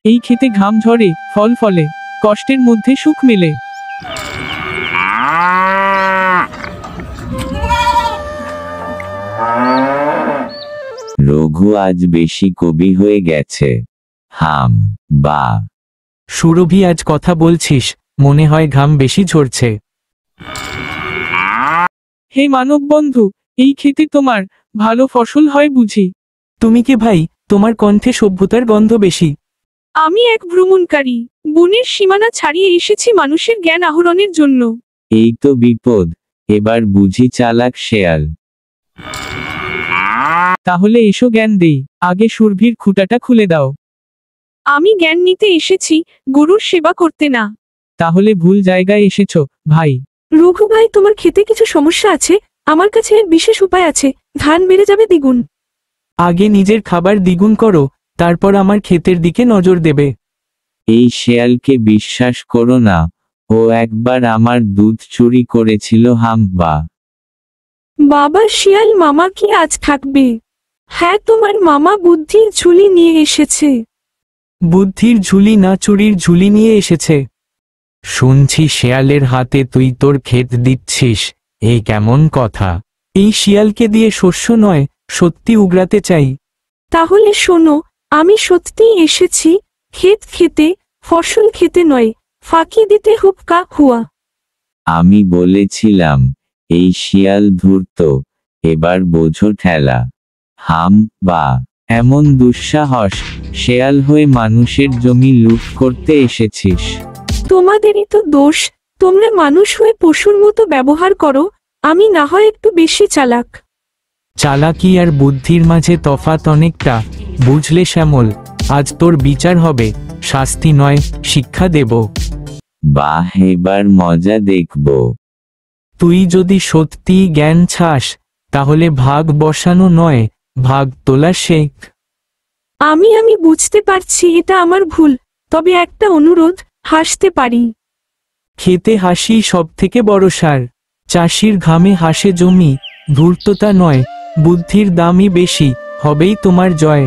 এই খেতে ঘাম ঝরে, ফল ফলে, কষ্টের মধ্যে সুখ মেলে। রঘু আজ বেশি কবি হয়ে গেছে। হাম বা সুরভি আজ কথা বলছিস, মনে হয় ঘাম বেশি ঝরছে। হে মানব বন্ধু, এই খেতে তোমার ভালো ফসল হয় বুঝি? তুমি কি ভাই, তোমার কণ্ঠে সভ্যতার গন্ধ বেশি। আমি এক ভ্রমণকারী, বনের সীমানা ছাড়িয়ে এসেছি মানুষের জ্ঞান আহরণের জন্য। এই তো বিপদ, এবার বুঝি চালাক শেয়াল। তাহলে এসো জ্ঞান দেই, আগে সুরভির খুঁটাটা খুলে দাও। আমি জ্ঞান নিতে এসেছি, গরুর সেবা করতে না। তাহলে ভুল জায়গায় এসেছো ভাই। রঘু ভাই, তোমার খেতে কিছু সমস্যা আছে, আমার কাছে এর বিশেষ উপায় আছে, ধান বেড়ে যাবে দ্বিগুণ। আগে নিজের খাবার দ্বিগুণ করো, তারপর আমার ক্ষেতের দিকে নজর দেবে। এই শেয়ালকে বিশ্বাস করো না, ও একবার আমার দুধ চুরি করেছিল। হাম বা বাবা শিয়াল মামা কি আজ থাকবে? হ্যাঁ, তোমার মামা বুদ্ধির ঝুলি নিয়ে এসেছে। বুদ্ধির ঝুলি না, চুরির ঝুলি নিয়ে এসেছে। শুনছি শেয়ালের হাতে তুই তোর ক্ষেত দিচ্ছিস, এই কেমন কথা? এই শিয়ালকে দিয়ে শস্য নয়, সত্যি উগরাতে চাই। তাহলে শোনো, আমি সত্যিই এসেছি, ক্ষেত খেতে, ফসল খেতে নয়, ফাঁকি দিতে হুক্কা হুয়া। আমি বলেছিলাম এই শিয়াল ধূর্ত, এবার বোঝো ঠেলা। হাম বা এমন দুঃসাহস, শেয়াল হয়ে মানুষের জমি লুট করতে এসেছিস। তোমাদেরই তো দোষ, তোমরা মানুষ হয়ে পশুর মতো ব্যবহার করো, আমি না হয় একটু বেশি চালাক। চালাকি আর বুদ্ধির মাঝে তফাৎ অনেকটা, বুঝলে শ্যামল? আজ তোর বিচার হবে, শাস্তি নয়, শিক্ষা দেব। বাহ, এবার মজা দেখব। তুই যদি সত্যিই জ্ঞান ছাস, তাহলে ভাগ বসানো নয়, ভাগ তোলা শেখ। আমি বুঝতে পারছি এটা আমার ভুল, তবে একটা অনুরোধ, হাসতে পারি? খেতে হাসি সব থেকে বড় সার। চাষির ঘামে হাসে জমি, ধূর্ততা নয়, বুদ্ধির দামই বেশি, হবেই তোমার জয়।